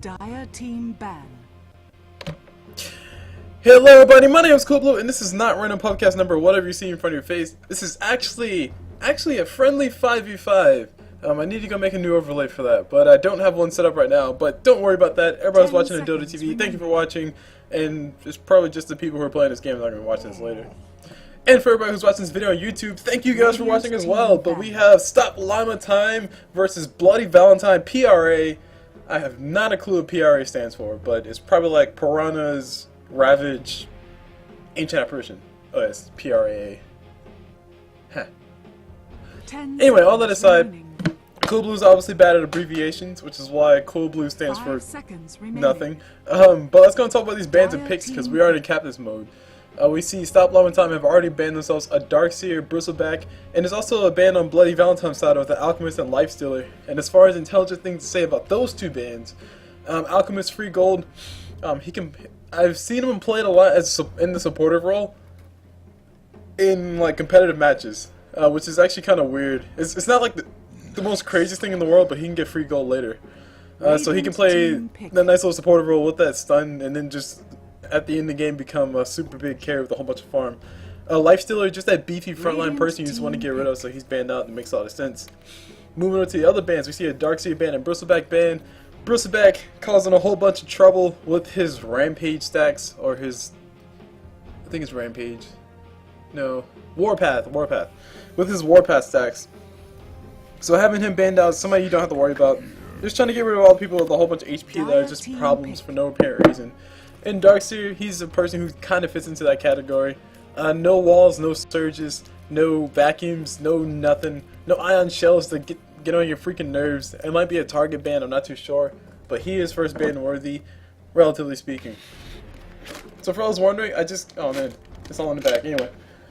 Dire team ban. Hello everybody, my name is STOPLlama, and this is not random podcast number whatever you see in front of your face. This is actually a friendly 5v5. I need to go make a new overlay for that, but I don't have one set up right now. But don't worry about that. Everybody's watching on Dota TV. Thank you for watching, and it's probably just the people who are playing this game that are going to be watching this later. And for everybody who's watching this video on YouTube, thank you guys for watching as well. But we have STOPLlama Tiem versus Valentine PRA. I have not a clue what PRA stands for, but it's probably like Piranhas, Ravage, Ancient Apparition. Oh, it's PRA. Huh. Anyway, all that aside, Cool Blue's obviously bad at abbreviations, which is why Cool Blue stands for nothing. But let's go and talk about these bans and picks, because we are in captain's mode. We see STOPLlama Tiem have already banned themselves a Darkseer, Bristleback, and there's also a ban on Bloody Valentine's side with the Alchemist and Lifestealer. And as far as intelligent things to say about those two bans, Alchemist free gold, I've seen him played a lot as in the supportive role in like competitive matches, which is actually kind of weird. It's not like the most craziest thing in the world, but he can get free gold later. So he can play that nice little supportive role with that stun, and then just at the end of the game become a super big carry with a whole bunch of farm. Lifestealer, just that beefy frontline person you just want to get rid of, so he's banned out and makes a lot of sense. Moving on to the other bans, we see a Darkseer ban and Bristleback ban. Bristleback causing a whole bunch of trouble with his Rampage stacks, or his, I think it's Rampage, no, Warpath, with his Warpath stacks. So having him banned out is somebody you don't have to worry about. Just trying to get rid of all the people with a whole bunch of HP that are just problems for no apparent reason. And Darkseer, he's a person who kind of fits into that category. No walls, no surges, no vacuums, no nothing, no ion shells to get on your freaking nerves. It might be a target ban, I'm not too sure, but he is first ban worthy, relatively speaking. So for those wondering, oh man, it's all in the back. Anyway,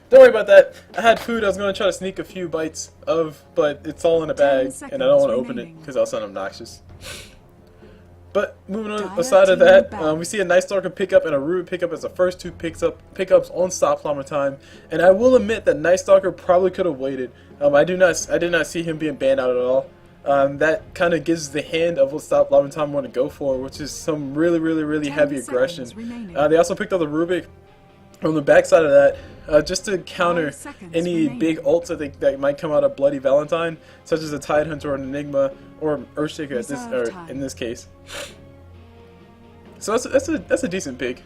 don't worry about that. I had food I was going to try to sneak a few bites of, but it's all in a bag, and I don't want to open it because that'll sound obnoxious. But moving on aside of that, we see a Night Stalker pickup and a Rubik pickup as the first two pickups on STOPLlama Tiem, and I will admit that Night Stalker probably could have waited. I did not see him being banned out at all. That kind of gives the hand of what STOPLlama Tiem want to go for, which is some really heavy aggression. They also picked up the Rubik on the backside of that, just to counter any big ults that might come out of Bloody Valentine, such as a Tidehunter or an Enigma or Earthshaker in this case. So that's a decent pick.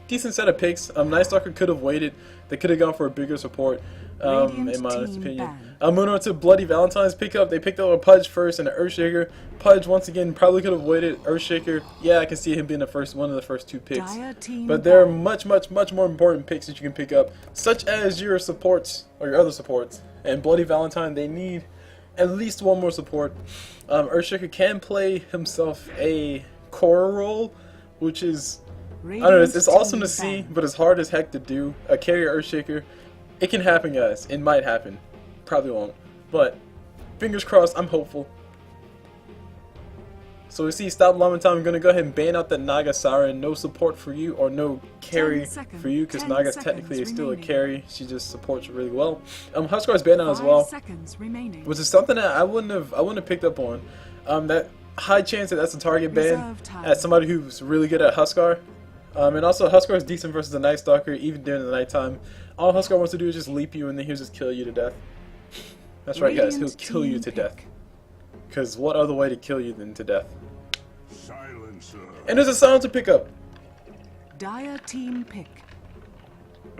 Decent set of picks. Night Stalker could have waited. They could have gone for a bigger support, in my honest opinion. Moving on to Bloody Valentine's pickup. They picked up a Pudge first and an Earthshaker. Pudge, once again, probably could have waited. Earthshaker, yeah, I can see him being one of the first two picks. But there are much more important picks that you can pick up, such as your supports, or your other supports. And Bloody Valentine, they need at least one more support. Earthshaker can play himself a core role, which is, I don't know, it's awesome to see, but it's hard as heck to do. A carrier Earthshaker, it can happen, guys. It might happen. Probably won't. But fingers crossed, I'm hopeful. So we see STOPLlama Tiem. I'm going to go ahead and ban out that Naga Siren. No support for you, or no carry for you, because Naga's technically still a carry. She just supports really well. Huskar's banned out as well, which is something that I wouldn't have picked up on. That high chance that that's a target ban as somebody who's really good at Huskar. And also Huskar is decent versus the Night Stalker, even during the nighttime. All Huskar wants to do is just leap you, and then he'll just kill you to death. That's right, guys, he'll kill you to death. Because what other way to kill you than to death? And there's a Silencer pickup. Dire team pick.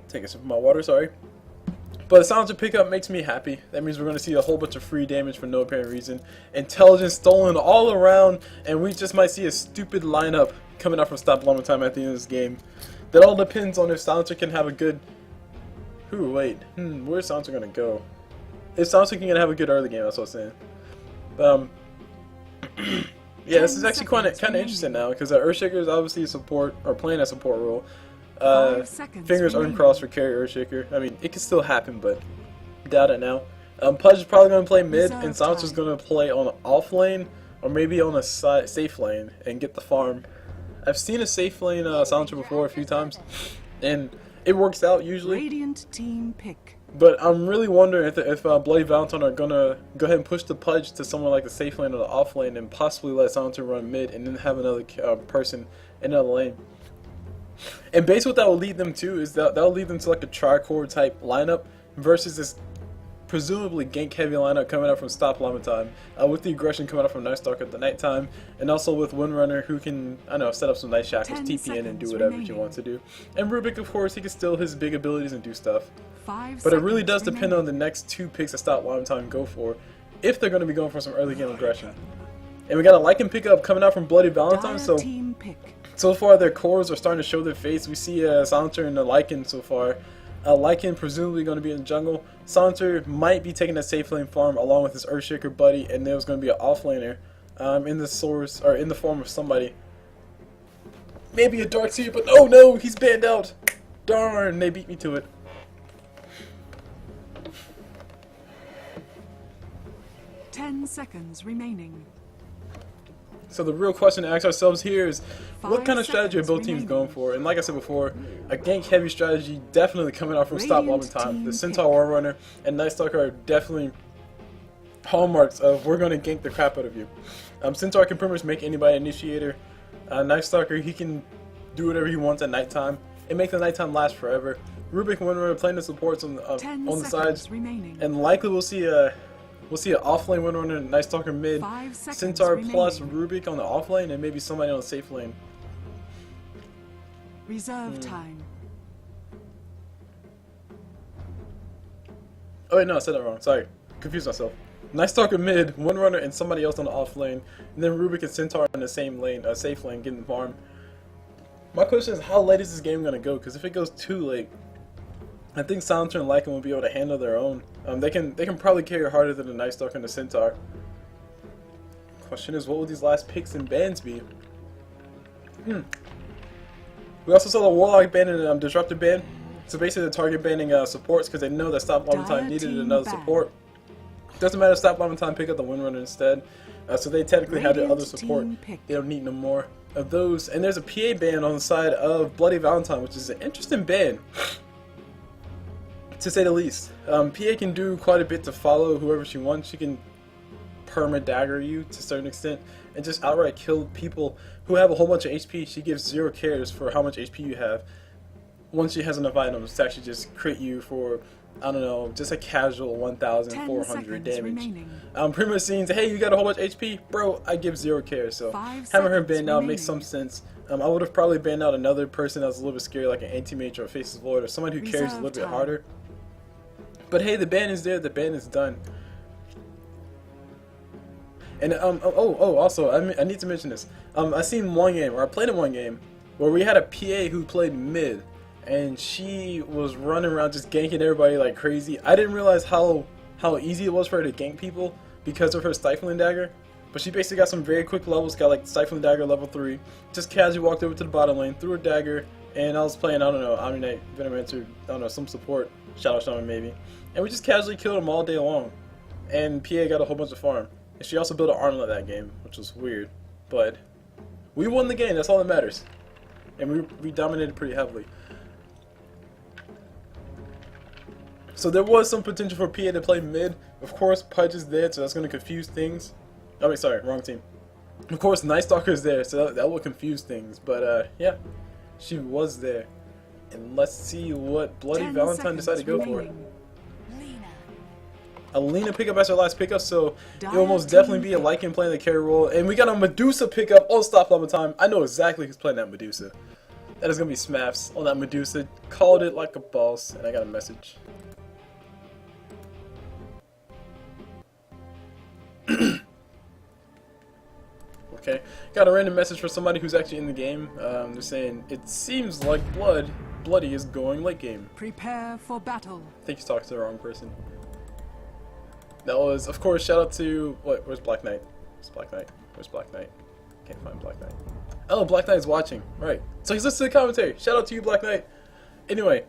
Take a sip of my water, sorry. But a Silencer pickup makes me happy. That means we're going to see a whole bunch of free damage for no apparent reason. Intelligence stolen all around, and we just might see a stupid lineup coming out from STOPLlama Tiem at the end of this game. That all depends on if Silencer can have a good... where's Silencer going to go? If Silencer can have a good early game, that's what I'm saying. Yeah, this is actually kind of interesting now, because Earthshaker is obviously a support, or playing a support role. Fingers uncrossed for carry Earthshaker. I mean, it could still happen, but doubt it now. Pudge is probably going to play mid, and Silencer's going to play on an off lane, or maybe on a safe lane, and get the farm. I've seen a safe lane Silencer before a few times, and It works out usually. Radiant team pick. But I'm really wondering if Bloody Valentine are gonna go ahead and push the Pudge to someone like the safe lane or the off lane, and possibly let Silencer run mid, and then have another person in another lane. And basically what that will lead them to is that will lead them to like a tricore type lineup versus this presumably gank heavy lineup coming out from STOPLlama Tiem, with the aggression coming out from Night Stalker at the nighttime, and also with Windrunner who can, I don't know, set up some nice shackles, TP in and do whatever he wants to do. And Rubik, of course, he can steal his big abilities and do stuff. But it really does depend on the next two picks that STOPLlama Tiem go for, if they're going to be going for some early game aggression. And we got a Lycan pickup coming out from Bloody Valentine, so far their cores are starting to show their face. We see Silencer and the Lycan so far. Lycan presumably going to be in the jungle. Silencer might be taking that safe lane farm along with his Earthshaker buddy, and there's going to be an offlaner in the source, or in the form of somebody. Maybe a Darkseer, but oh no, he's banned out. Darn, they beat me to it. Ten seconds remaining. So the real question to ask ourselves here is, what kind of strategy are both teams going for? And like I said before, a gank heavy strategy definitely coming out from STOPLlama Tiem. The Centaur Warrunner and Night Stalker are definitely hallmarks of we're going to gank the crap out of you. Centaur can pretty much make anybody initiator. Night Stalker, he can do whatever he wants at nighttime and make the nighttime last forever. Rubik and Windrunner playing the supports on the sides, and likely we'll see an off-lane Windrunner and Night Stalker mid, Centaur plus Rubik on the off-lane, and maybe somebody on the safe lane. Reserve time. Oh wait, no, I said that wrong. Sorry, confused myself. Night Stalker mid, Windrunner, and somebody else on the off-lane, and then Rubik and Centaur in the same lane, safe lane, getting farm. My question is, how late is this game going to go? Because if it goes too late, I think Silencer and Lycan will be able to handle their own. They can probably carry harder than the Night Stalker and the Centaur. Question is, what will these last picks and bans be? We also saw the Warlock ban and Disruptor ban. So basically, the target banning supports because they know that STOPLlama Tiem needed another support. Doesn't matter if STOPLlama Tiem pick up the Windrunner instead. So they technically have their other support. They don't need no more of those. And there's a PA ban on the side of Bloody Valentine, which is an interesting ban, to say the least. PA can do quite a bit to follow whoever she wants. She can perma-dagger you to a certain extent and just outright kill people who have a whole bunch of HP. She gives 0 cares for how much HP you have once she has enough items to actually just crit you for, I don't know, just a casual 1,400 damage. Pretty much saying, hey, you got a whole bunch of HP? Bro, I give 0 cares. So having her banned out makes some sense. I would have probably banned out another person that's a little bit scary, like an Anti-Mage or a Faceless Void, or somebody who carries a little bit harder. But hey, the ban is there, the ban is done. And also, I need to mention this. I seen one game, or I played in one game, where we had a PA who played mid, and she was running around just ganking everybody like crazy. I didn't realize how easy it was for her to gank people because of her Stifling Dagger. But she basically got some very quick levels, got like Stifling Dagger level 3, just casually walked over to the bottom lane, threw her dagger, and I was playing, I don't know, Omni Knight, Venomancer, I don't know, some support, Shadow Shaman maybe. And we just casually killed them all day long. And PA got a whole bunch of farm. And she also built an armlet that game, which was weird. But we won the game, that's all that matters. And we dominated pretty heavily. So there was some potential for PA to play mid. Of course, Pudge is there, so that's going to confuse things. Oh wait, sorry, wrong team. Of course, Night Stalker is there, so that will confuse things. But yeah, she was there. And let's see what Bloody Valentine decided to go for. Alina pickup as her last pickup, so it will most definitely be a Lycan playing the carry role. And we got a Medusa pickup on STOPLlama Tiem. I know exactly who's playing that Medusa. That is going to be Smaps on that Medusa. Called it like a boss, and I got a message. Okay, got a random message for somebody who's actually in the game. They're saying, it seems like Bloody is going late game. Prepare for battle. I think he's talking to the wrong person. That was, of course, shout out to, where's Black Knight? Where's Black Knight? Where's Black Knight? Can't find Black Knight. Oh, Black Knight's watching. Right. So he's listening to the commentary. Shout out to you, Black Knight. Anyway.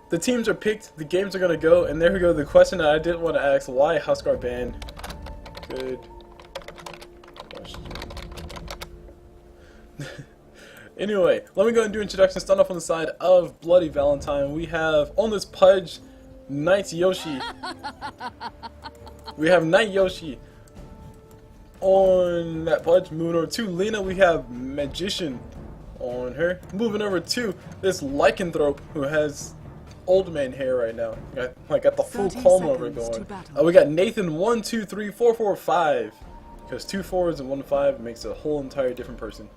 The teams are picked, the games are going to go, and there we go. The question that I didn't want to ask, why Huskar ban? Good question. Anyway, let me go and do introductions. Start off on the side of Bloody Valentine. We have on this Pudge, Knight Yoshi. We have Knight Yoshi on that Pudge. Moving over to Lena, we have Magician on her. Moving over to this Lycanthrope, who has old man hair right now. Got the full calm over going. We got Nathan 1, 2, 3, 4, 4, 5. Because 2 4s and 1 5 makes a whole entire different person.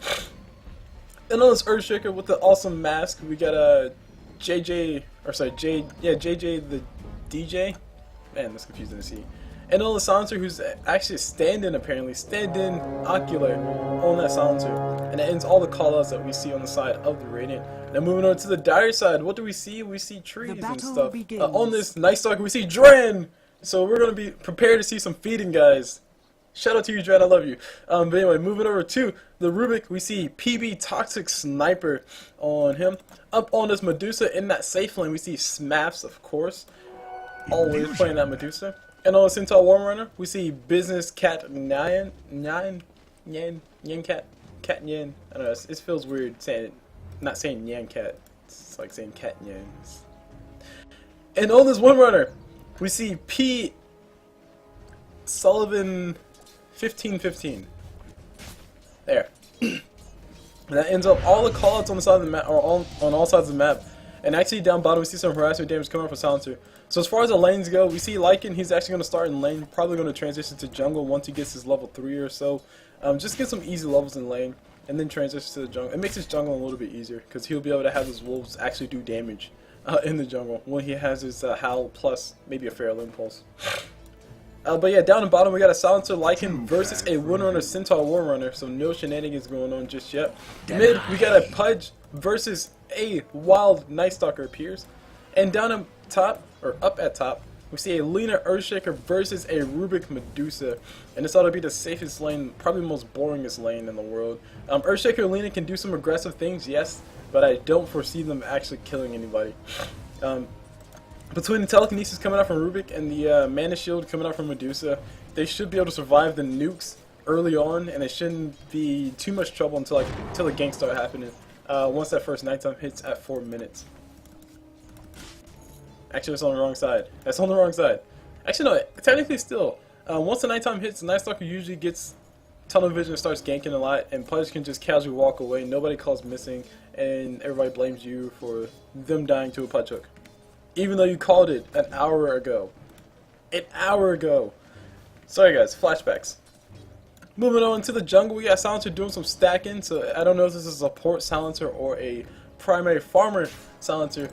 And on this Earthshaker with the awesome mask, we got JJ the DJ. Man, that's confusing to see. And on the silencer, who's actually a stand-in apparently, stand-in Ocular on that silencer. And it ends all the callouts that we see on the side of the Radiant. Now moving on to the dire side, what do we see? We see trees and stuff. On this Night Stalker, we see Dren! So we're gonna be prepared to see some feeding, guys. Shout out to you, Dren, I love you. But anyway, moving over to the Rubik, we see PB Toxic Sniper on him. Up on this Medusa in that safe lane, we see Smaps, of course. Always playing that Medusa. And on the Centaur Warm Runner, we see Business Cat Nyan Cat. Cat Nyan. I don't know, it feels weird saying it. Not saying Nyan Cat. It's like saying Cat Nyan. And on this Warm Runner, we see P. Sullivan 1515. There. That ends up all the callouts on the side of the map, or on all sides of the map. And actually down bottom we see some harassment damage coming from Silencer. So as far as the lanes go, we see Lycan, he's actually going to start in lane, probably going to transition to jungle once he gets his level 3 or so. Just get some easy levels in lane, and then transition to the jungle. It makes his jungle a little bit easier, because he'll be able to have his wolves actually do damage in the jungle when he has his Howl plus maybe a Feral Impulse. But yeah, down and bottom we got a Silencer Lycan versus a Windrunner Centaur Warrunner, so no shenanigans going on just yet. Mid, we got a Pudge versus a Wild Night Stalker appears. And down at top, or up at top, we see a Lena Earthshaker versus a Rubik Medusa. And this ought to be the safest lane, probably the most boringest lane in the world. Earthshaker and Lena can do some aggressive things, yes, but I don't foresee them actually killing anybody. Between the telekinesis coming out from Rubik and the mana shield coming out from Medusa, they should be able to survive the nukes early on, and they shouldn't be too much trouble until the ganks start happening. Once that first nighttime hits at 4 minutes. Actually, that's on the wrong side. That's on the wrong side. Actually, no. Technically, still, once the nighttime hits, the Night Stalker usually gets tunnel vision and starts ganking a lot, and players can just casually walk away. Nobody calls missing, and everybody blames you for them dying to a Pudge hook. Even though you called it an hour ago. An hour ago. Sorry guys, flashbacks. Moving on to the jungle, we got Silencer doing some stacking, so I don't know if this is a support Silencer or a primary farmer Silencer,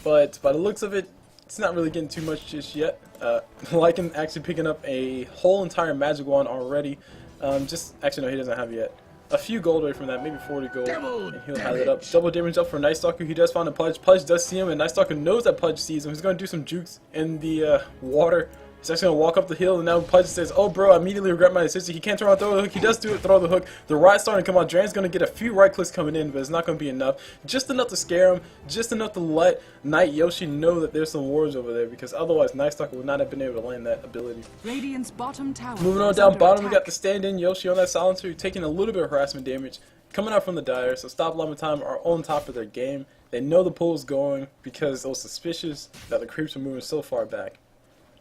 but by the looks of it, it's not really getting too much just yet. Lycan actually picking up a whole entire magic wand already. Actually no, he doesn't have it yet. A few gold away from that, maybe 40 gold, and he'll have it up. Double damage up for Night Stalker. He does find a Pudge. Pudge does see him, and Night Stalker knows that Pudge sees him. He's going to do some jukes in the water. He's actually going to walk up the hill, and now Pudge says, "Oh, bro, I immediately regret my decision." He can't turn around and throw the hook. He does do it, throw the hook. The riot's starting to come out. Dran's going to get a few right clicks coming in, but it's not going to be enough. Just enough to scare him. Just enough to let Knight Yoshi know that there's some wards over there, because otherwise Night Stalker would not have been able to land that ability. Radiant's bottom tower. Moving on down bottom, we got the stand-in Yoshi on that Silencer, taking a little bit of harassment damage. Coming out from the Dire, so STOPLlama Tiem are on top of their game. They know the pool is going because it was suspicious that the creeps are moving so far back.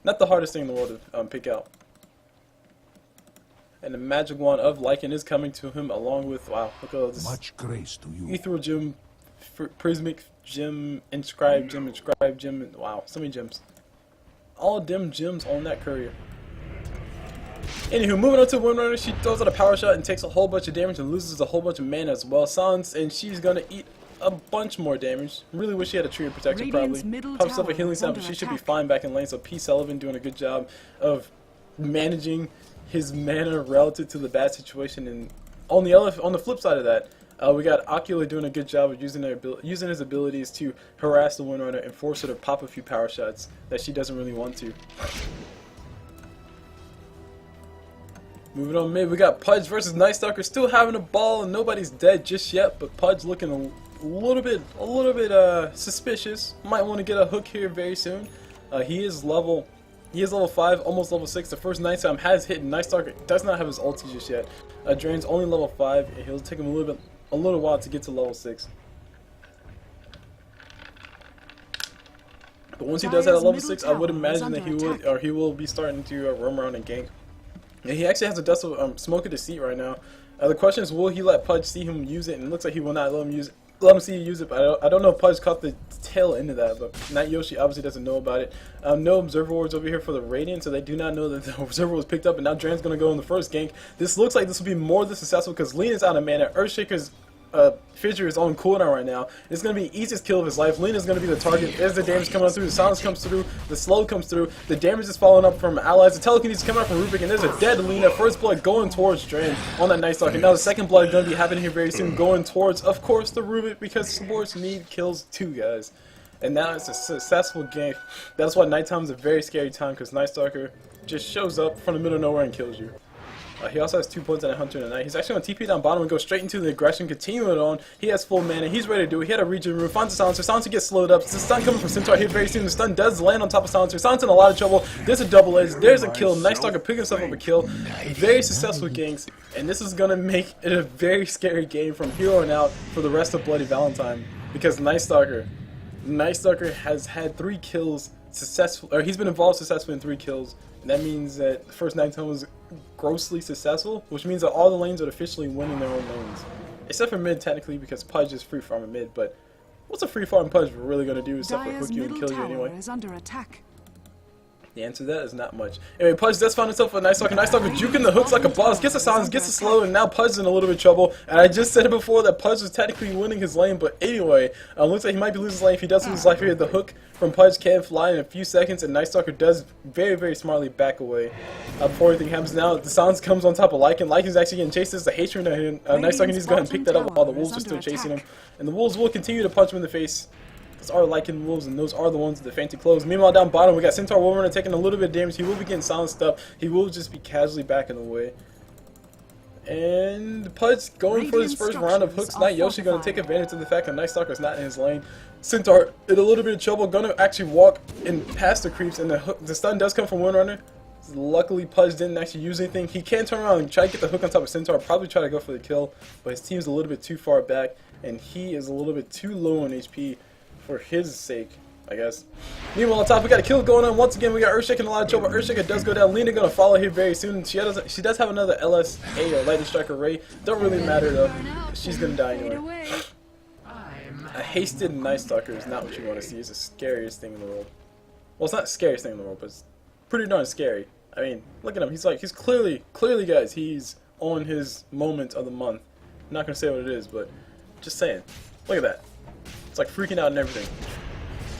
Not the hardest thing in the world to pick out. And the magic wand of Lycan is coming to him along with, wow, look at all this. Much grace to you. Ethereal Gem, Prismic Gem, Inscribed Gem, and wow, so many gems. All them gems on that courier. Anywho, moving on to Windrunner, she throws out a power shot and takes a whole bunch of damage and loses a whole bunch of mana as well. Silence, and she's gonna eat a bunch more damage. Really wish she had a tree of protection probably. Pops up a healing sound, but she should be fine back in lane. So P. Sullivan doing a good job of managing his mana relative to the bad situation. And on the flip side of that, we got Ocular doing a good job of using his abilities to harass the Windrunner and force her to pop a few power shots that she doesn't really want to. Moving on mid, we got Pudge versus Night Stalker, still having a ball, and nobody's dead just yet. But Pudge looking a little bit suspicious. Might want to get a hook here very soon. He is level 5, almost level 6. The first Nighttime has hit. Night Stalker does not have his ulti just yet. Drain's only level 5, and he'll take him a little bit a little while to get to level 6. But once he does that at level 6, I would imagine that he will be starting to roam around and gank. And he actually has a dust of smoke of deceit right now. The question is, will he let Pudge see him use it? And it looks like he will not let him use it. Let him see you use it, but I don't know if Pudge caught the tail end of that, but Night Yoshi obviously doesn't know about it. No observer wards over here for the Radiant, so they do not know that the observer was picked up, and now Dran's going to go in the first gank. This looks like this will be more than successful because Lena's out of mana. Earthshaker's Fissure is on cooldown right now. It's going to be the easiest kill of his life. Lena's going to be the target. There's the damage coming up through. The silence comes through. The slow comes through. The damage is falling up from allies. The telekinesis is coming up from Rubik. And there's a dead Lena. First blood going towards Dran on that Night Stalker. Now the second blood is going to be happening here very soon. Going towards, of course, the Rubik because supports need kills too, guys. And now it's a successful game. That's why nighttime is a very scary time because Night Stalker just shows up from the middle of nowhere and kills you. He also has 2 points and a Hunter in the Night. He's actually going to TP down bottom and go straight into the aggression, continue it on. He has full mana. He's ready to do it. He had a regen room. Finds the Silencer. Silencer gets slowed up. The stun coming from Centaur here very soon. The stun does land on top of Silencer. Silencer in a lot of trouble. There's a double edge. There's a kill. Night Stalker picking himself up a kill. Very successful ganks. And this is going to make it a very scary game from here on out for the rest of Bloody Valentine. Because Night Stalker has had 3 kills successful, or he's been involved successfully in 3 kills. And that means that the first nighttime was grossly successful, which means that all the lanes are officially winning their own lanes. Except for mid, technically, because Pudge is free farming mid, but what's a free farm Pudge really going to do except for hook you and kill you anyway? Is under attack. The answer to that is not much. Anyway, Pudge does find himself a Night Stalker. Night Stalker juking the hooks like a boss, gets the silence, gets the slow, and now Pudge is in a little bit of trouble. And I just said it before that Pudge is technically winning his lane, but anyway, looks like he might be losing his lane. If he does lose his life here, the hook from Pudge can fly in a few seconds, and Night Stalker does very, very smartly back away. Before anything happens now, the silence comes on top of Lycan. Lycan's actually getting chased. There's the hatred in Night Stalker needs to go ahead and pick that up while the wolves are still chasing him. And the wolves will continue to punch him in the face. Those are Lycan wolves, and those are the ones with the fancy clothes. Meanwhile, down bottom, we got Centaur Wolverine taking a little bit of damage. He will be getting silenced up. He will just be casually backing away. And Pudge going for his first round of hooks. Night Yoshi going to take advantage of the fact that Night Stalker is not in his lane. Centaur in a little bit of trouble, going to actually walk in past the creeps, and the stun does come from Windrunner. Luckily, Pudge didn't actually use anything. He can turn around and try to get the hook on top of Centaur, probably try to go for the kill, but his team's a little bit too far back, and he is a little bit too low on HP for his sake, I guess. Meanwhile, on top, we got a kill going on. Once again, we got Earthshaker in a lot of trouble. Earthshaker does go down. Lena going to follow here very soon. She does have another LSA, or Lightning Strike Array. Don't really matter, though. She's going to die anyway. A hasted Night Stalker is not what you want to see. It's the scariest thing in the world. Well, it's not the scariest thing in the world, but it's pretty darn scary. I mean, look at him. He's clearly, guys, he's on his moment of the month. I'm not going to say what it is, but just saying. Look at that. It's like freaking out and everything.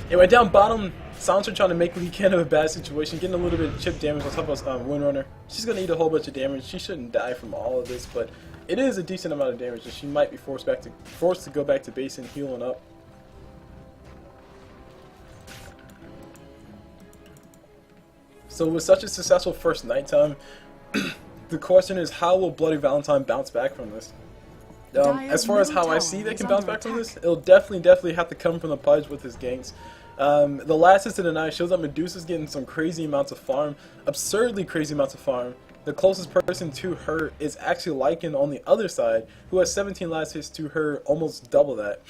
Anyway, down bottom, Silencer trying to make what he can of a bad situation, getting a little bit of chip damage on top of Windrunner. She's going to eat a whole bunch of damage. She shouldn't die from all of this, but it is a decent amount of damage, and she might be forced to go back to base and healing up. So with such a successful first nighttime, the question is, how will Bloody Valentine bounce back from this? As far as how I see they can bounce back from this, it'll definitely have to come from the Pudge with his ganks. The last Instant Deny shows that Medusa's getting some crazy amounts of farm, absurdly crazy amounts of farm. The closest person to her is actually Lycan on the other side, who has 17 last hits to her, almost double that.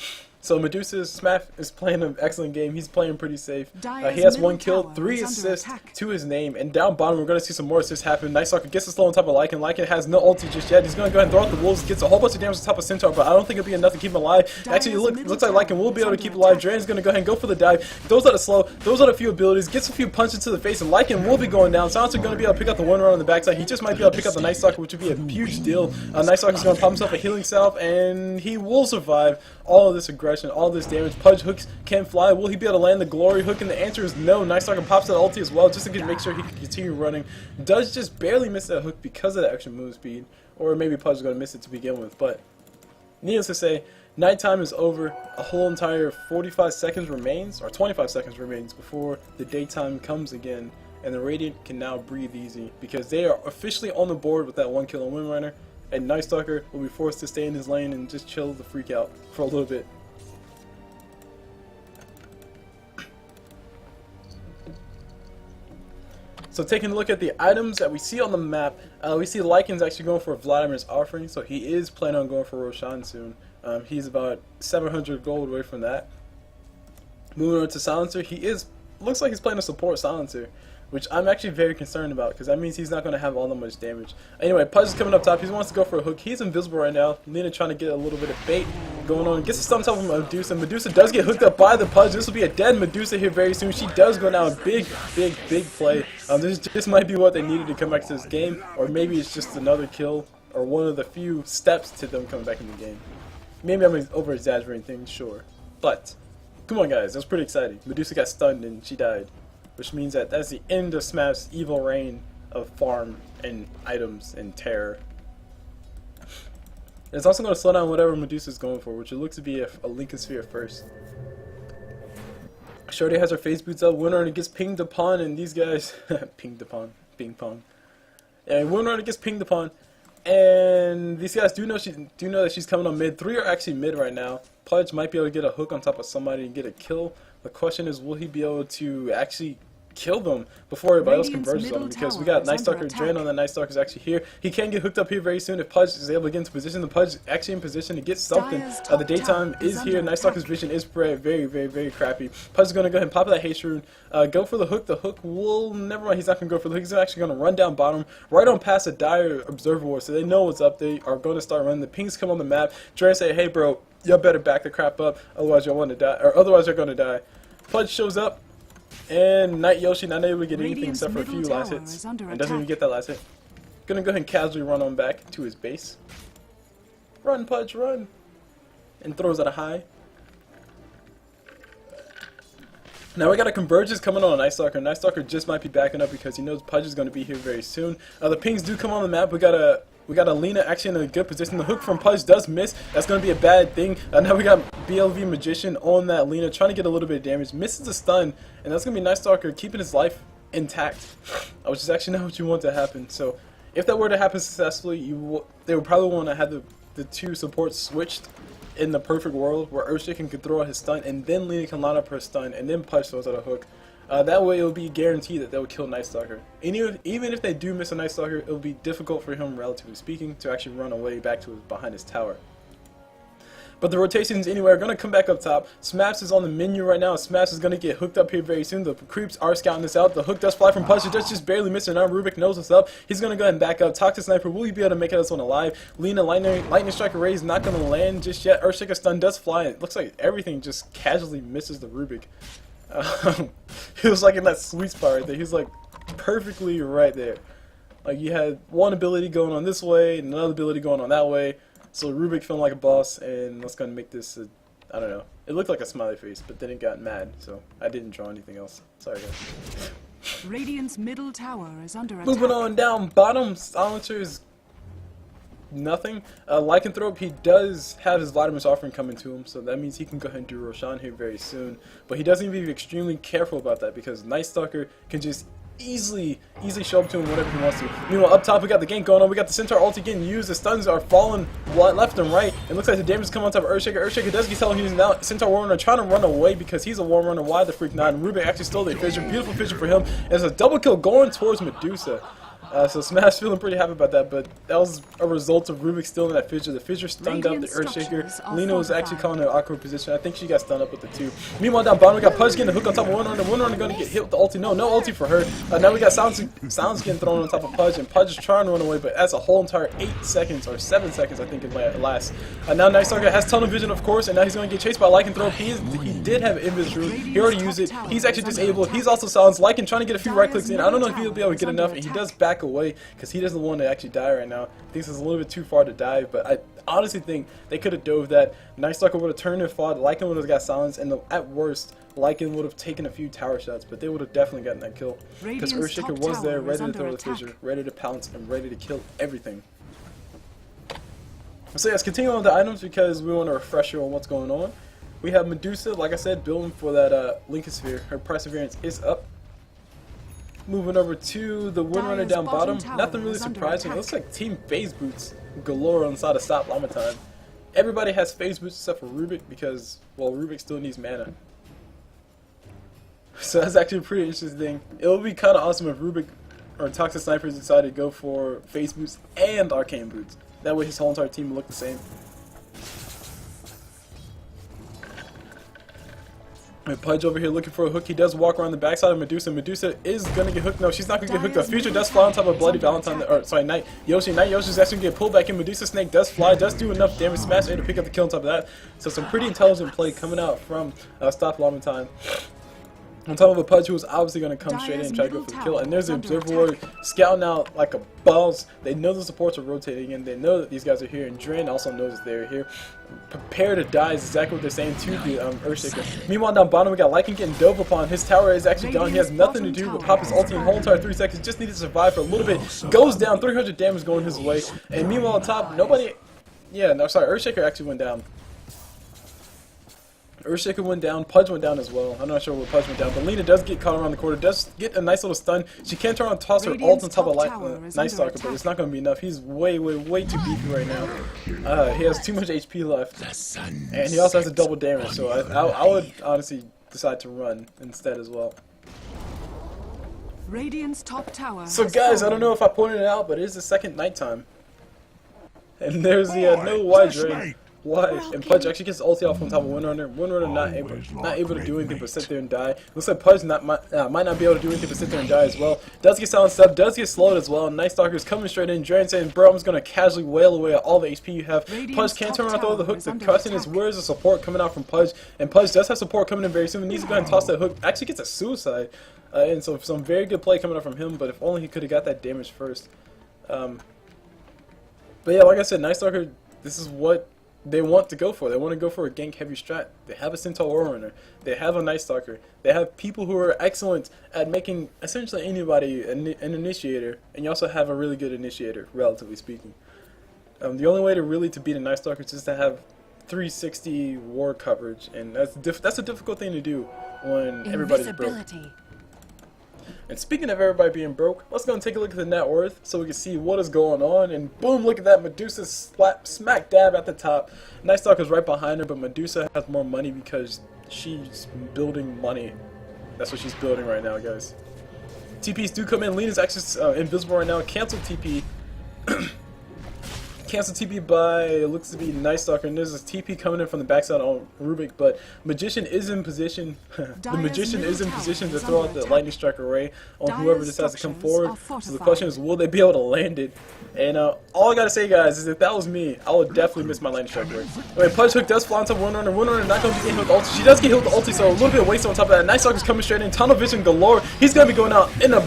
So Medusa's Smash is playing an excellent game. He's playing pretty safe. He has 1 kill, 3 assists to his name. And down bottom, we're going to see some more assists happen. Night Stalker gets the slow on top of Lycan. Lycan has no ulti just yet. He's going to go ahead and throw out the wolves. Gets a whole bunch of damage on top of Centaur, but I don't think it'll be enough to keep him alive. Actually, it looks like Lycan will be able to keep alive. Dran's going to go ahead and go for the dive. Throws out a slow. Throws out a few abilities. Gets a few punches to the face. And Lycan will be going down. Silencer going to be able to pick up the 1 run on the backside. He just might be able to pick up the Night Stalker, which would be a huge deal. Night Stalker's going to pop himself a healing salve, and he will survive all of this aggression, all of this damage. Pudge hooks can fly. Will he be able to land the glory hook? And the answer is no. Night Stalker pops that ulti as well, just to make sure he can continue running. Does just barely miss that hook because of the extra move speed, or maybe Pudge is going to miss it to begin with. But needless to say, nighttime is over. A whole entire 45 seconds remains, or 25 seconds remains before the daytime comes again, and the Radiant can now breathe easy because they are officially on the board with that 1 kill on Windrunner, and Night Stalker will be forced to stay in his lane and just chill the freak out for a little bit. So taking a look at the items that we see on the map, we see Lycan's actually going for Vladimir's offering, so he is planning on going for Roshan soon. He's about 700 gold away from that. Moving on to Silencer, looks like he's playing a support Silencer, which I'm actually very concerned about, because that means he's not going to have all that much damage. Anyway, Pudge is coming up top. He wants to go for a hook. He's invisible right now. Lina trying to get a little bit of bait going on. Gets a stun top from Medusa. Medusa does get hooked up by the Pudge. This will be a dead Medusa here very soon. She does go down. Big play. This might be what they needed to come back to this game, or maybe it's just another kill, or one of the few steps to them coming back in the game. Maybe I'm over-exaggerating things, sure. But, come on guys, that's pretty exciting. Medusa got stunned and she died. Which means that that's the end of Smash's evil reign of farm and items and terror. It's also going to slow down whatever Medusa's going for, which it looks to be a Lincoln Sphere first. Shorty has her face boots up, Windrunner gets pinged upon, and these guys... pinged upon. Ping pong. Yeah, Windrunner gets pinged upon, and these guys do know that she's coming on mid. 3 are actually mid right now. Pudge might be able to get a hook on top of somebody and get a kill. The question is, will he be able to actually kill them before everybody else converges on him? Because we got Night Stalker Drain on that. Night Stalker is actually here. He can get hooked up here very soon if Pudge is able to get into position. The Pudge is actually in position to get something. The daytime is here. Night Stalker's vision is very crappy. Pudge is going to go ahead and pop that haste rune. Go for the hook. The hook will... Never mind, he's not going to go for the hook. He's actually going to run down bottom, right on past a dire Observer Ward, so they know what's up. They are going to start running. The pings come on the map. Drain say, hey bro, y'all better back the crap up, otherwise you'll want to die, or otherwise you're going to die. Pudge shows up, and Night Yoshi not able to get anything except for a few last hits, and doesn't even get that last hit. Gonna go ahead and casually run on back to his base. Run, Pudge, run! And throws out a high. Now we got a Convergence coming on Night Stalker. Night Stalker just might be backing up because he knows Pudge is going to be here very soon. The pings do come on the map. We got a Lina actually in a good position. The hook from Pudge does miss. That's going to be a bad thing. Now we got BLV Magician on that Lina trying to get a little bit of damage. Misses the stun, and that's going to be Night Stalker keeping his life intact, which is actually not what you want to happen. So if that were to happen successfully, they would probably want to have the two supports switched in the perfect world where Earthshaker can throw out his stun, and then Lina can line up her stun, and then Pudge throws out a hook. That way it will be guaranteed that they will kill Night Stalker. Even if they do miss a Night Stalker, it will be difficult for him, relatively speaking, to actually run away back to behind his tower. But the rotations anyway are going to come back up top. Smaps is on the menu right now. Smaps is going to get hooked up here very soon. The creeps are scouting this out. The hook does fly from Pudge. It does just barely miss it. Now Rubik knows what's up. He's going to go ahead and back up. Talk to Sniper. Will he be able to make this one alive? Lina, Lightning Striker Ray is not going to land just yet. Earthshaker Stun does fly. It looks like everything just casually misses the Rubik. He was like in that sweet spot right there. He was like perfectly right there. Like you had one ability going on this way and another ability going on that way. So Rubik feeling like a boss, and let's go and make this I don't know. It looked like a smiley face, but then it got mad, so I didn't draw anything else. Sorry guys. Radiant's middle tower is under attack. Moving on down bottom, Silencer is nothing. Lycanthrope, he does have his Vladimir's offering coming to him, so that means he can go ahead and do Roshan here very soon. But he doesn't need to be extremely careful about that because Night Stalker can just easily show up to him whenever he wants to. Meanwhile, up top we got the gank going on. We got the Centaur ulti getting used. The stuns are falling left and right. It looks like the damage is coming on top of Earthshaker. Earthshaker does get telling he's now Centaur Warrunner trying to run away because he's a Warrunner. Why the freak not? And Rubik actually stole the fissure. Beautiful fissure for him. And there's a double kill going towards Medusa. So Smash feeling pretty happy about that, but that was a result of Rubik stealing that fissure. The fissure stunned up the Earthshaker. Lina was actually calling an awkward position. I think she got stunned up with the 2. Meanwhile, down bottom, we got Pudge getting the hook on top of Windrunner. Windrunner going to get hit with the ulti. No ulti for her. Now we got Sounds getting thrown on top of Pudge, and Pudge is trying to run away, but that's a whole entire 8 seconds, or 7 seconds, I think it lasts. Now Night Stalker has tunnel vision, of course, and now he's going to get chased by Lycanthrope. He did have Invis Root. He already used it. He's actually disabled. He's also silenced. Lycan trying to get a few right clicks in. I don't know if he'll be able to get enough, and he does back away because he doesn't want to actually die right now. He thinks it's a little bit too far to dive, but I honestly think they could have dove that. Night Stalker would have turned and fought. Lycan would have got silenced, and at worst, Lycan would have taken a few tower shots, but they would have definitely gotten that kill. Because Earthshaker was there, ready to throw the fissure, ready to pounce, and ready to kill everything. So yes, continuing on with the items because we want to refresh you on what's going on. We have Medusa, like I said, building for that Lincoln Sphere. Her perseverance is up. Moving over to the Windrunner down bottom. Nothing really surprising. It looks like Team Phase Boots galore inside of STOPLlama Tiem. Everybody has Phase Boots except for Rubik because, well, Rubik still needs mana. So that's actually a pretty interesting thing. It would be kind of awesome if Rubik or Toxic Snipers decided to go for Phase Boots and Arcane Boots. That way his whole entire team will look the same. And Pudge over here looking for a hook. He does walk around the backside of Medusa. Medusa is gonna get hooked. No, she's not gonna get hooked. The Future does fly on top of Bloody Valentine, or sorry, Night Yoshi. Night Yoshi's actually gonna get pulled back in. Medusa Snake does fly, does do enough damage. Smash A to pick up the kill on top of that. So some pretty intelligent play coming out from STOPLlama Tiem. On top of a Pudge who was obviously going to come straight in and try to go for the kill. And there's the Observer Warrior scouting out like a boss. They know the supports are rotating in. They know that these guys are here. And Dren also knows that they're here. Prepare to die is exactly what they're saying to the Earthshaker. Meanwhile, down bottom, we got Lycan getting dove upon. His tower is actually down. He has nothing to do but pop his ulti in the whole entire 3 seconds. Just needed to survive for a little bit. Goes down, 300 damage going his way. And meanwhile, on top, nobody... Yeah, no, sorry, Earthshaker actually went down. Earthshaker went down, Pudge went down as well. I'm not sure where Pudge went down, but Lina does get caught around the corner, does get a nice little stun. She can turn on toss her ult on top of Night Stalker, but it's not going to be enough. He's way too beefy right now. He has too much HP left, and he also has a double damage, so I would honestly decide to run instead as well. Radiant's top tower. So guys, I don't know if I pointed it out, but it is the second nighttime. And there's the no wide drain. Why? And Pudge actually gets ulti off on top of Windrunner. Windrunner not able to do anything but sit there and die. Looks like Pudge might not be able to do anything but sit there and die as well. Does get silenced up, does get slowed as well. Night Stalker is coming straight in. Dren saying, bro, I'm just going to casually wail away at all the HP you have. Pudge can't turn around throw the hook. The question is, where is the support coming out from Pudge? And Pudge does have support coming in very soon. He needs to go ahead and toss that hook. Actually gets a suicide. And so some very good play coming out from him, but if only he could have got that damage first. But yeah, like I said, Night Stalker, this is what they want to go for. They want to go for a gank heavy strat. They have a Centaur War Runner. They have a Night Stalker. They have people who are excellent at making essentially anybody an initiator, and you also have a really good initiator, relatively speaking. The only way to beat a Night Stalker is just to have 360 war coverage, and that's a difficult thing to do when everybody's broke. And speaking of everybody being broke, let's go and take a look at the net worth so we can see what is going on. And boom, look at that. Medusa smack dab at the top. Night Stalker's right behind her, but Medusa has more money because she's building money. That's what she's building right now, guys. TPs do come in. Lena's actually invisible right now. Cancel TP. Cancel TP by, it looks to be Night Stalker, and there's a TP coming in from the backside on Rubik, but Magician is in position. The Magician is in position to throw out the Lightning Strike Array on whoever decides to come forward. So the question is, will they be able to land it? And all I gotta say, guys, is if that was me, I would definitely miss my Lightning Strike Array. Anyway, Pudge Hook does fly on top of Windrunner. Windrunner not gonna be getting hit with the ulti. She does get hit with the ulti, so a little bit of waste on top of that. Night Stalker's coming straight in. Tunnel Vision galore. He's gonna be going out in a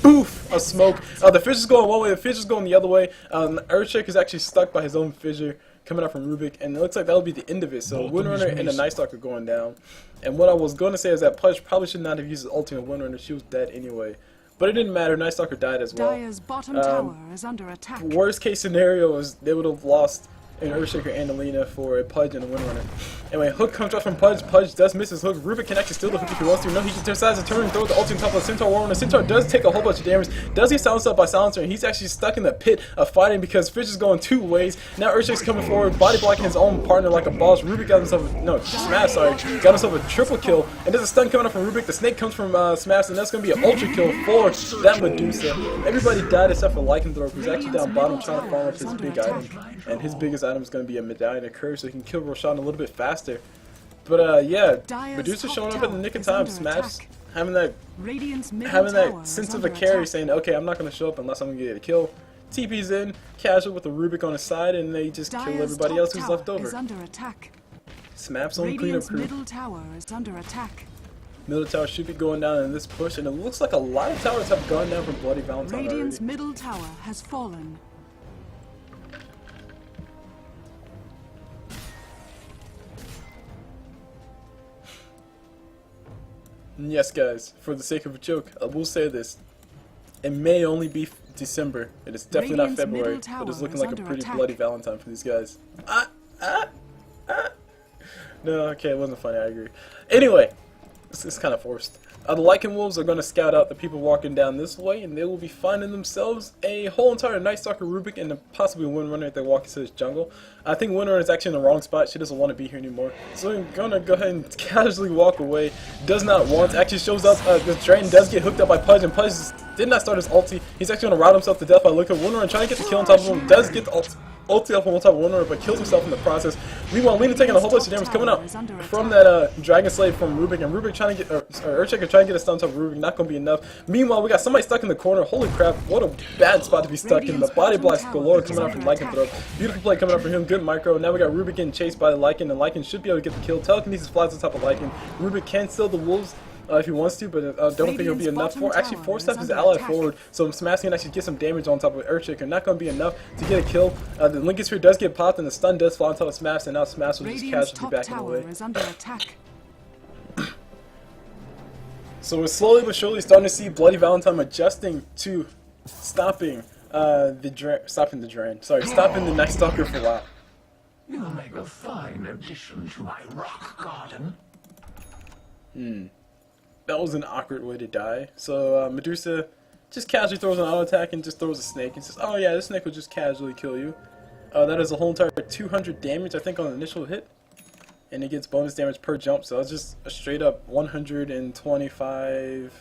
boof of smoke. The Fissure's going one way, the Fissure's going the other way. Earthshaker is actually stuck by his own Fissure coming out from Rubik, and it looks like that'll be the end of it. So Windrunner and the Night Stalker going down. And what I was going to say is that Pudge probably should not have used his ultimate Windrunner. She was dead anyway. But it didn't matter. Night Stalker died as well. Dire's bottom tower is under attack. Worst case scenario is they would have lost an Earthshaker and Alina for a Pudge and a Windrunner. Anyway, hook comes out from Pudge. Pudge does miss his hook. Rubik can actually steal the hook if he wants to. No, he decides to turn and throw the ulti on top of the Centaur War Runner. Centaur does take a whole bunch of damage. Does get silenced up by Silencer, and he's actually stuck in the pit of fighting because Fish is going 2 ways. Now Earthshaker's coming forward, body blocking his own partner like a boss. Rubik got himself got himself a triple kill. And there's a stun coming up from Rubik. The snake comes from Smash, and that's going to be an ultra kill for that Medusa. Everybody died except for Lycanthrope, who's actually down bottom trying to farm up his big item. And his biggest item is going to be a Medallion of Courage, so he can kill Roshan a little bit faster. But yeah, Medusa showing up in the nick of time. Smash having that sense of a carry, saying, okay, I'm not going to show up unless I'm going to get a kill. TP's in, casual with the Rubik on his side, and they just kill everybody else who's left over. Smap's own cleanup crew. Middle tower is under attack. Middle tower should be going down in this push, and it looks like a lot of towers have gone down from Bloody Valentine already. Radiant's middle tower has fallen. Yes, guys, for the sake of a joke, I will say this. It may only be December, and it's definitely not February, but it's looking like a pretty bloody Valentine for these guys. No, okay, it wasn't funny, I agree. Anyway, it's kind of forced. The Lycan Wolves are going to scout out the people walking down this way, and they will be finding themselves a whole entire Night Stalker Rubik and possibly Windrunner if they walk into this jungle. I think Windrunner is actually in the wrong spot. She doesn't want to be here anymore. So I'm going to go ahead and casually walk away. Does not want. Actually shows up. The Drain does get hooked up by Pudge, and Pudge did not start his ulti. He's actually going to rout himself to death by looking at Windrunner and trying to get the kill on top of him. Does get the ulti up on top of Windrunner, but kills himself in the process. Meanwhile, Lena taking a whole bunch of damage coming out from that Dragon Slave from Rubik, and Rubik trying to get, Earthshaker trying to get a stun on top of Rubik, not going to be enough. Meanwhile, we got somebody stuck in the corner. Holy crap, what a bad spot to be stuck in. The body blocks galore coming out from Lycanthrope. Beautiful play coming out from him, good micro. Now we got Rubik getting chased by the Lycan, and Lycan should be able to get the kill. Telekinesis flies on top of Lycan. Rubik can steal the wolves if he wants to, but I don't think it'll be enough. Actually, force-step his ally forward, so Smash can actually get some damage on top of Earthshaker. Not going to be enough to get a kill. The Lincoln Sphere does get popped, and the stun does fall on top of Smash, and now Smash will just casually be backing away. So we're slowly but surely starting to see Bloody Valentine adjusting to stopping stopping the Night Stalker for a while. You'll make a fine addition to my rock garden. That was an awkward way to die. So Medusa just casually throws an auto attack and just throws a snake and says, "Oh yeah, this snake will just casually kill you." That is a whole entire 200 damage, I think, on the initial hit, and it gets bonus damage per jump. So that's just a straight up 125.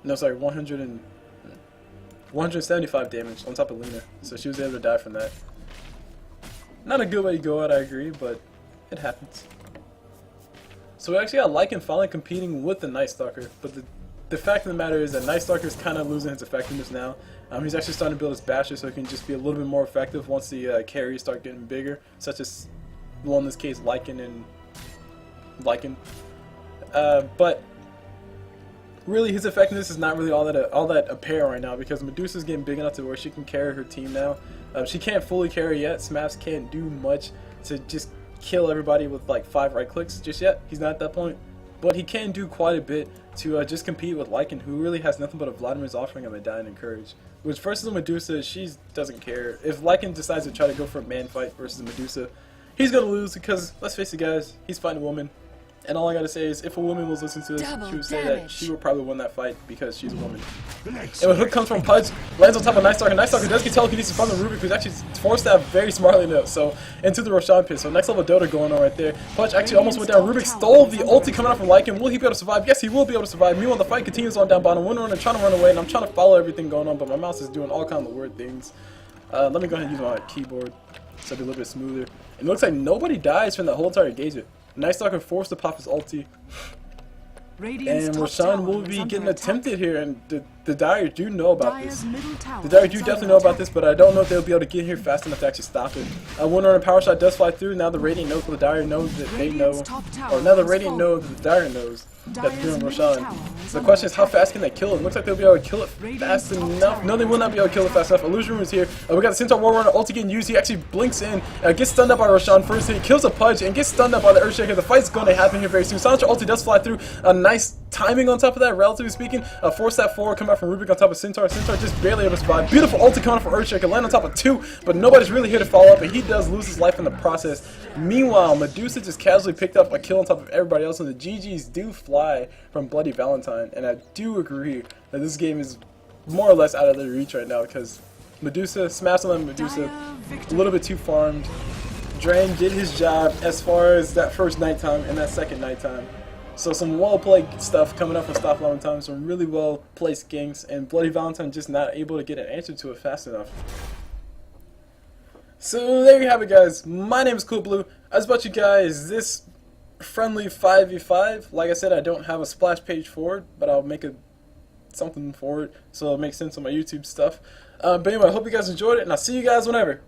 No, sorry, 175 damage on top of Lena. So she was able to die from that. Not a good way to go out, I agree, but it happens. So we actually got Lycan finally competing with the Night Stalker, but the fact of the matter is that Night Stalker is kind of losing his effectiveness now. He's actually starting to build his basher so he can just be a little bit more effective once the carries start getting bigger, such as, well, in this case, Lycan and Lycan. But really, his effectiveness is not really all that apparent right now because Medusa's getting big enough to where she can carry her team now. She can't fully carry yet. Smaps can't do much to just kill everybody with like 5 right clicks just yet. He's not at that point, but he can do quite a bit to just compete with Lycan, who really has nothing but a Vladimir's offering him a Dying and Courage. Which versus Medusa, she doesn't care. If Lycan decides to try to go for a man fight versus Medusa, he's gonna lose because, let's face it guys, he's fighting a woman. And all I gotta say is, if a woman was listening to this, she would say that she would probably win that fight because she's a woman. And when hook comes from Pudge, lands on top of Night Stalker. Night Stalker does get telekinesis from the Rubik, who's actually forced that very smartly enough. So into the Roshan pit. So next level Dota going on right there. Pudge actually almost went down. Rubik stole the ulti coming out from Lycan. Will he be able to survive? Yes, he will be able to survive. Meanwhile, the fight continues on down bottom. Windrunner trying to run away, and I'm trying to follow everything going on, but my mouse is doing all kinds of weird things. Let me go ahead and use my keyboard so it'll be a little bit smoother. It looks like nobody dies from that whole entire engagement. Night Stalker forced to pop his ulti. And Roshan will be getting attempted here, and the Dire do know about this. The Dire do definitely know about this, but I don't know if they'll be able to get here fast enough to actually stop it. Windrunner Power Shot does fly through. Now the Radiant knows what the Dire knows that they know, or now the Radiant knows that the Dire knows that they're doing Roshan. So the question is, how fast can they kill it? Looks like they'll be able to kill it fast enough. No, they will not be able to kill it fast enough. Illusion Room is here. We got the Centaur Warrunner ulti getting used. He actually blinks in, gets stunned up by Roshan first hit, kills a Pudge, and gets stunned up by the Earthshaker. The fight's going to happen here very soon. Silencer ulti does fly through. A nice timing on top of that, relatively speaking. Force that forward, come out from Rubik on top of Centaur. Centaur just barely able to survive. Beautiful ulti coming out from Earthshaker, land on top of 2, but nobody's really here to follow up, and he does lose his life in the process. Meanwhile, Medusa just casually picked up a kill on top of everybody else, and the GGs do fly from Bloody Valentine, and I do agree that this game is more or less out of their reach right now because Medusa, smashed on Medusa, a little bit too farmed. Drain did his job as far as that first nighttime and that second nighttime. So some well-played stuff coming up from STOPLlama Tiem, some really well-placed ganks, and Bloody Valentine just not able to get an answer to it fast enough. So there you have it guys, my name is CoolBlue. As about you guys, this friendly 5v5, like I said, I don't have a splash page for it, but I'll make something for it so it'll make sense on my YouTube stuff. But anyway, I hope you guys enjoyed it, and I'll see you guys whenever.